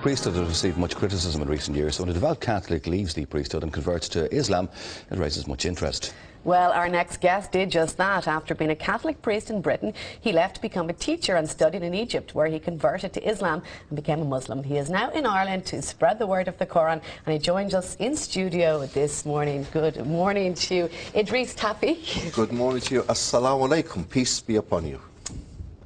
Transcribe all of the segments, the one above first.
priesthood has received much criticism in recent years, so when a devout Catholic leaves the priesthood and converts to Islam, it raises much interest. Well, our next guest did just that. After being a Catholic priest in Britain, he left to become a teacher and studied in Egypt, where he converted to Islam and became a Muslim. He is now in Ireland to spread the word of the Quran, and he joins us in studio this morning. Good morning to you, Idris Tafi. Good morning to you. Assalamu alaikum. Peace be upon you.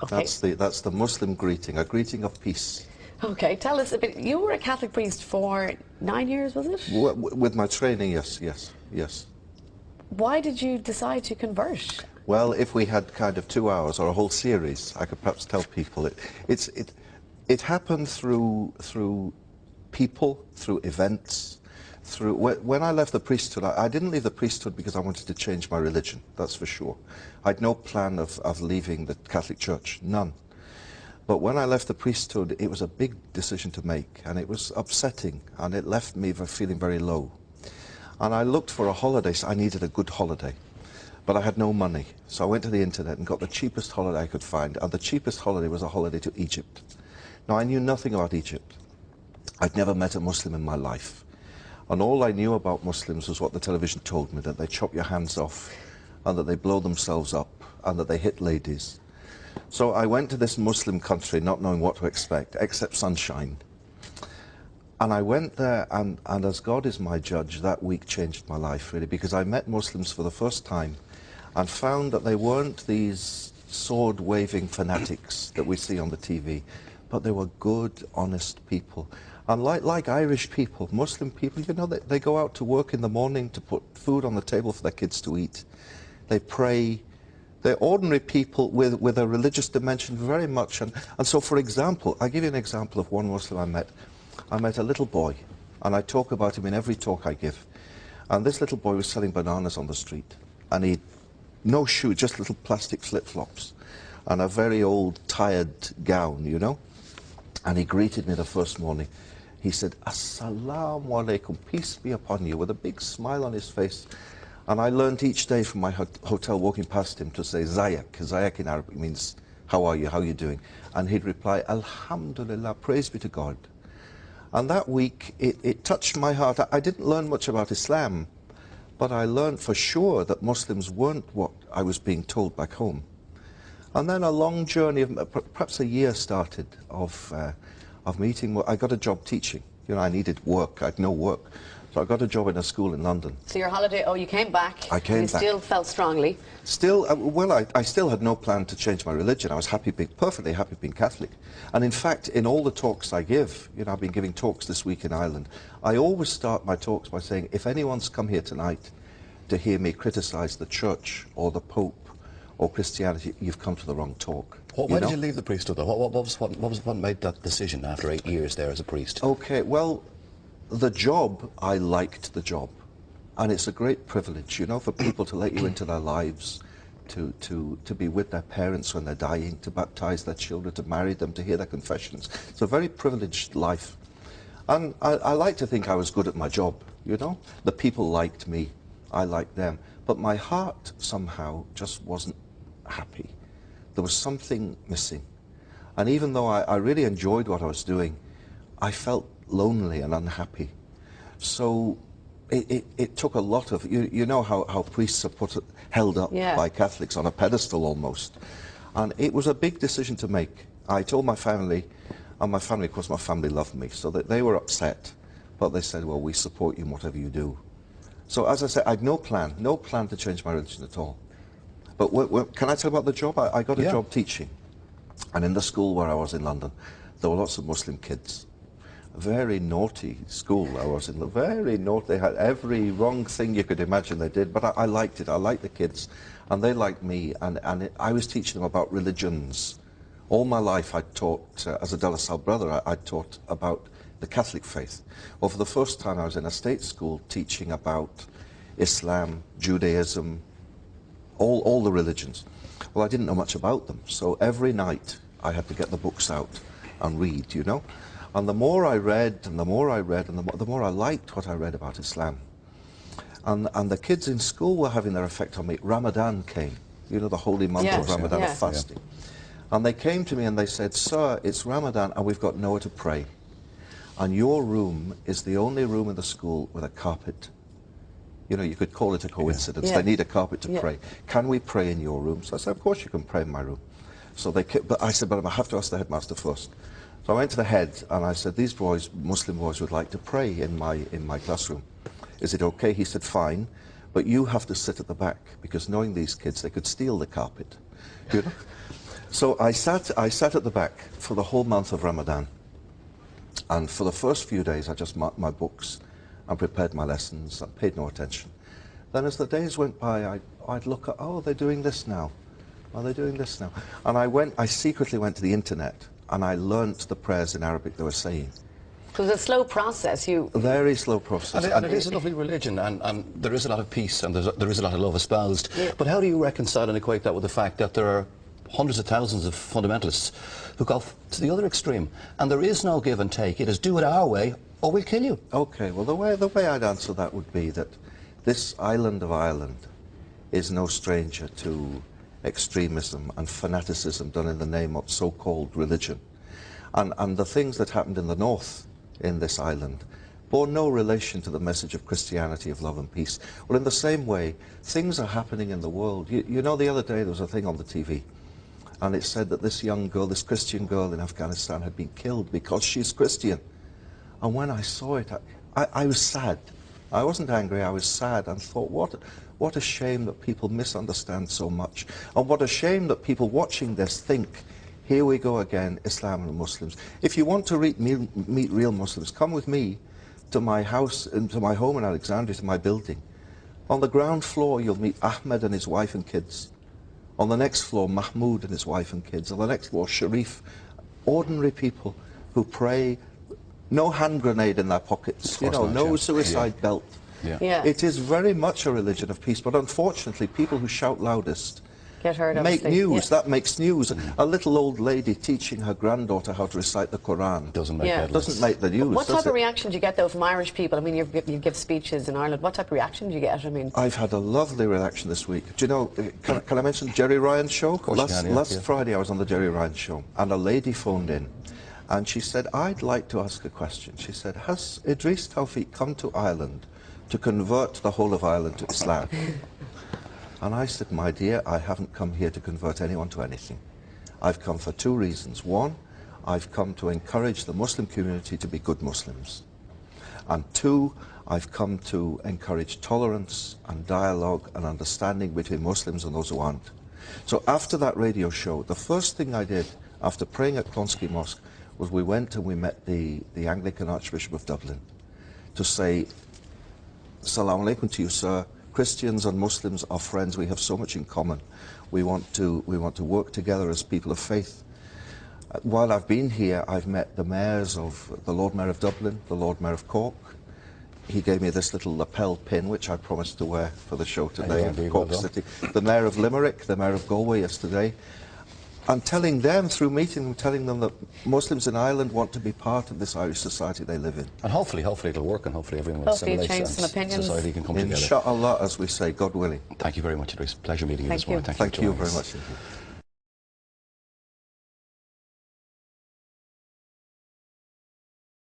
Okay. That's the Muslim greeting, a greeting of peace. Okay, tell us a bit. You were a Catholic priest for 9 years, was it? With my training, yes. Why did you decide to convert? Well, if we had kind of 2 hours or a whole series, I could perhaps tell people it happened through people, through events, through when I left the priesthood. I didn't leave the priesthood because I wanted to change my religion. That's for sure. I'd no plan of leaving the Catholic Church, none. But when I left the priesthood, it was a big decision to make, and it was upsetting, and it left me feeling very low. And I looked for a holiday, so I needed a good holiday. But I had no money, so I went to the internet and got the cheapest holiday I could find, and the cheapest holiday was a holiday to Egypt. Now, I knew nothing about Egypt. I'd never met a Muslim in my life. And all I knew about Muslims was what the television told me, that they chop your hands off, and that they blow themselves up, and that they hit ladies. So I went to this Muslim country not knowing what to expect, except sunshine. And I went there, and as God is my judge, that week changed my life, really, because I met Muslims for the first time and found that they weren't these sword-waving fanatics that we see on the TV, but they were good, honest people. And like Irish people, Muslim people, you know, they go out to work in the morning to put food on the table for their kids to eat. They pray. They're ordinary people with a religious dimension very much. And so, for example, I'll give you an example of one Muslim I met. I met a little boy, and I talk about him in every talk I give. And this little boy was selling bananas on the street. And he'd no shoe, just little plastic flip-flops. And a very old, tired gown, you know. And he greeted me the first morning. He said, Assalamu alaikum, peace be upon you, with a big smile on his face. And I learned each day from my hotel walking past him to say Zayak. Zayak in Arabic means, how are you, how are you doing? And he'd reply, Alhamdulillah, praise be to God. And that week, it touched my heart. I didn't learn much about Islam, but I learned for sure that Muslims weren't what I was being told back home. And then a long journey, of perhaps a year started, of meeting. I got a job teaching. You know, I needed work. I had no work. So I got a job in a school in London. So your holiday, you came back. I came back. You still felt strongly. Still, I still had no plan to change my religion. I was perfectly happy being Catholic. And in fact, in all the talks I give, you know, I've been giving talks this week in Ireland, I always start my talks by saying, if anyone's come here tonight to hear me criticize the Church or the Pope or Christianity, you've come to the wrong talk. Why did you leave the priesthood, though? What made that decision after 8 years there as a priest? Okay, well, the job, I liked the job. And it's a great privilege, you know, for people to let you into their lives, to be with their parents when they're dying, to baptize their children, to marry them, to hear their confessions. It's a very privileged life. And I like to think I was good at my job, you know. The people liked me, I liked them. But my heart somehow just wasn't happy. There was something missing. And even though I really enjoyed what I was doing, I felt lonely and unhappy. So it took a lot of, you know how priests are held up by Catholics on a pedestal almost. And it was a big decision to make. I told my family, and my family, of course, my family loved me, so that they were upset. But they said, well, we support you in whatever you do. So as I said, I had no plan to change my religion at all. But can I tell about the job? I got a job teaching. And in the school where I was in London, there were lots of Muslim kids. Very naughty school I was in, very naughty. They had every wrong thing you could imagine they did, but I liked it. I liked the kids, and they liked me, and I was teaching them about religions. All my life I taught, as a De La Salle brother, I taught about the Catholic faith. Well, for the first time I was in a state school teaching about Islam, Judaism, all the religions. Well, I didn't know much about them, so every night I had to get the books out and read, you know. And the more I read, and the more I read, and the more I liked what I read about Islam. And the kids in school were having their effect on me. Ramadan came, you know, the holy month of Ramadan, of fasting. And they came to me and they said, sir, it's Ramadan and we've got nowhere to pray. and your room is the only room in the school with a carpet. You know, you could call it a coincidence. Yeah. They need a carpet to Yeah. pray. Can we pray in your room? So I said, of course you can pray in my room. So but I said, but I have to ask the headmaster first. So I went to the head and I said, these boys, Muslim boys, would like to pray in my classroom. Is it okay? He said, fine, but you have to sit at the back, because knowing these kids, they could steal the carpet. You know? So I sat at the back for the whole month of Ramadan. And for the first few days, I just marked my books and prepared my lessons and paid no attention. Then as the days went by, I'd look at, oh, they're doing this now. Oh, they're doing this now. And I secretly went to the internet and I learnt the prayers in Arabic they were saying. So it was a slow process. A very slow process. And it is a lovely religion, and there is a lot of peace, and there is a lot of love espoused. Yeah. But how do you reconcile and equate that with the fact that there are hundreds of thousands of fundamentalists who go to the other extreme, and there is no give and take? It is do it our way or we'll kill you. Okay, well the way I'd answer that would be that this island of Ireland is no stranger to extremism and fanaticism done in the name of so-called religion. And the things that happened in the north in this island bore no relation to the message of Christianity, of love and peace. Well, in the same way, things are happening in the world. You know, the other day there was a thing on the TV, and it said that this young girl, this Christian girl in Afghanistan, had been killed because she's Christian. And when I saw it, I was sad. I wasn't angry, I was sad, and thought, what a shame that people misunderstand so much. And what a shame that people watching this think, here we go again, Islam and Muslims. If you want to meet real Muslims, come with me to my house, to my home in Alexandria, to my building. On the ground floor, you'll meet Ahmed and his wife and kids. On the next floor, Mahmoud and his wife and kids. On the next floor, Sharif. Ordinary people who pray, no hand grenade in their pockets, you know, no suicide belt. Yeah. It is very much a religion of peace, but unfortunately, people who shout loudest get hurt, make news. Yeah. That makes news. A little old lady teaching her granddaughter how to recite the Quran doesn't make headlines. Doesn't make the news. What type of reaction do you get though from Irish people? I mean, you give speeches in Ireland. What type of reaction do you get? I mean, I've had a lovely reaction this week. Do you know? Can I mention Jerry Ryan's show? Last Friday, I was on the Jerry Ryan show, and a lady phoned in, and she said, "I'd like to ask a question." She said, "Has Idris Tawfiq come to Ireland to convert the whole of Ireland to Islam?" And I said, "My dear, I haven't come here to convert anyone to anything. I've come for two reasons. One, I've come to encourage the Muslim community to be good Muslims. And two, I've come to encourage tolerance and dialogue and understanding between Muslims and those who aren't." So after that radio show, the first thing I did after praying at Clonskeagh Mosque was we went and we met the Anglican Archbishop of Dublin to say, "Assalamu alaikum to you, sir. Christians and Muslims are friends. We have so much in common. We want to work together as people of faith." While I've been here, I've met the mayors of the Lord Mayor of Dublin, the Lord Mayor of Cork. He gave me this little lapel pin, which I promised to wear for the show today in Cork City. The Mayor of Limerick, the Mayor of Galway yesterday. And telling them, through meeting them, telling them that Muslims in Ireland want to be part of this Irish society they live in. And hopefully it'll work, and hopefully everyone will assimilate, change some opinions. Society can come together. Inshallah, as we say, God willing. Thank you very much, Idris. Pleasure meeting you this morning. Thank you very much indeed.